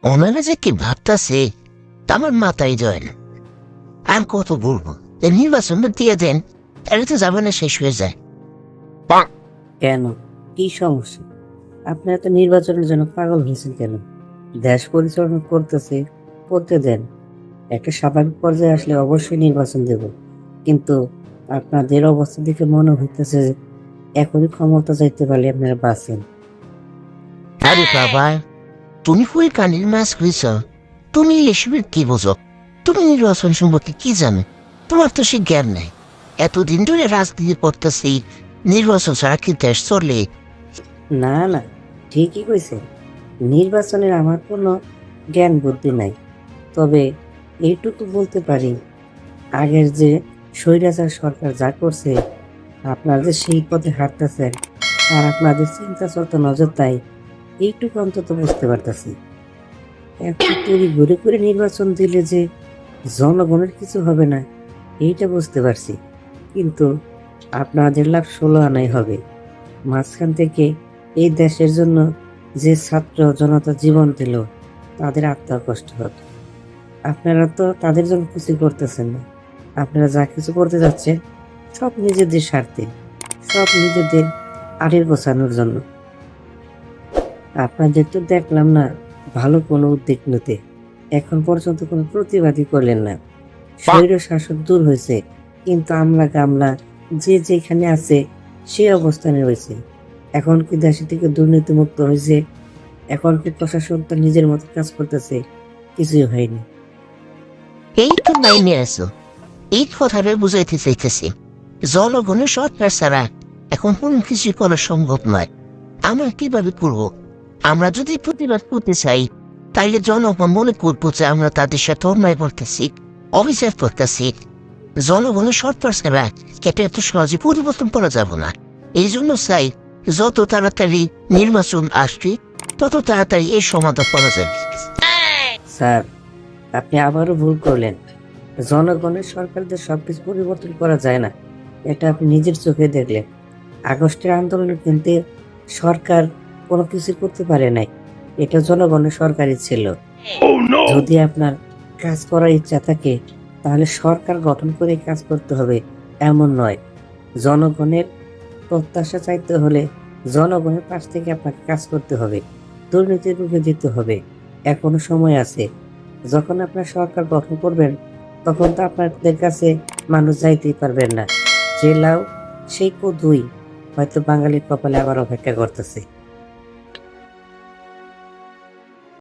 ওনারা যে কি ভাবতাছে তা আমার মাথায় যায় না। আর কত বলবো, এই নির্বাচনটা দিয়ে দেন, তাহলে তো যাবে না, শেষ হয়ে যায়। কেন, কি সমস্যা? আপনারা তো নির্বাচনের জন্য পাগল হয়েছেন কেন? দেশ পরিচালনা করতে দেন। একটা স্বাভাবিক পর্যায়ে আসলে অবশ্যই নির্বাচন দেব, কিন্তু আপনাদের অবস্থা দেখে মনে হইতেছে যে এখনই ক্ষমতা চাইতে পারলে আপনারা বাঁচেন। আরে বাবা, তুমি ফুল কানির মাছ হয়েছ, তুমি এসবের কি বোঝো? তুমি নির্বাচন সম্পর্কে কি জানো? তোমার তো সে জ্ঞান নাই। এতদিন ধরে রাজনীতি করতেছি, নির্বাচন ছাড়া কি দেশ চলে? না না, ঠিকই কইছে, নির্বাচনের আমার কোনো জ্ঞান বুদ্ধি নাই। তবে এইটুকু বলতে পারি, আগের যে স্বৈরাচার সরকার যা করছে, আপনারা যে সেই পথে হাঁটতেছেন আর আপনাদের চিন্তা চলতে নজর তাই, এইটুকু অন্তত বুঝতে পারতেছি। এত তৈরি ঘুরে ঘুরে নির্বাচন দিলে যে জনগণের কিছু হবে না, এইটা বুঝতে পারছি। কিন্তু আপনাদের লাভ 16 আনাই হবে। মাঝখান থেকে এই দেশের জন্য যে ছাত্র জনতা জীবন দিল, তাদের আত্মার কষ্ট হবে। আপনারা তো তাদের জন্য কিছু করতেছেন না। আপনারা যা কিছু করতে যাচ্ছেন সব নিজেদের স্বার্থে, সব নিজেদের আড়ের গোছানোর জন্য। আপনাদের তো দেখলাম না ভালো কোনো উদ্যোগ নিতে, এখন পর্যন্ত কোনো প্রতিবাদই করলেন না। স্বৈর শাসক দূর হয়েছে, কিন্তু আমলা গামলা যে যেখানে আছে সে অবস্থানে রয়েছে। এখন কি দেশে থেকে দুর্নীতি মুক্ত হয়েছে? এখন কি প্রশাসন তার নিজের মতো কাজ করতেছে? কিছুই হয়নি। এই তো মাইনে আছো, এই কথাটা বুঝাইতে চাইতেছি। জনগণের সরকার ছাড়া এখন কোন কিছু করা সম্ভব নয়। আমরা কিভাবে করবো? আমরা যদি প্রতিবাদ করতে চাই, তাইলে জনগণ মনে করবো যে আমরা তাদের সাথে অন্যায় করতেছি, অবিচার করতেছি। জনগণের সরকার ছাড়া এটা এত সহজে পরিবর্তন করা যাবে না। এই জন্য চাই, যত তাড়াতাড়ি নির্বাচন আসবে তত তাড়াতাড়ি এই সমাধান করা যাবে। স্যার, আপনি আবারও ভুল করলেন। জনগণের সরকারদের সবকিছু পরিবর্তন করা যায় না, এটা আপনি নিজের চোখে দেখলেন। আগস্টের আন্দোলনে কিন্তু সরকার কোনো কিছু করতে পারে নাই, এটা জনগণের সরকারই ছিল। যদি আপনার কাজ করার ইচ্ছা থাকে, তাহলে সরকার গঠন করে কাজ করতে হবে, এমন নয়। জনগণের প্রত্যাশা চাইতে হলে জনগণের পাশ থেকে আপনাকে কাজ করতে হবে, দুর্নীতি রুখে দিতে হবে। এখনো সময় আছে। যখন আপনার সরকার গঠন করবেন, তখন তো আপনাদের কাছে মানুষ যাইতেই পারবেন না। যে লাউ সেই কদুই হয়তো বাঙালির কপালে আবার অপেক্ষা করতেছে।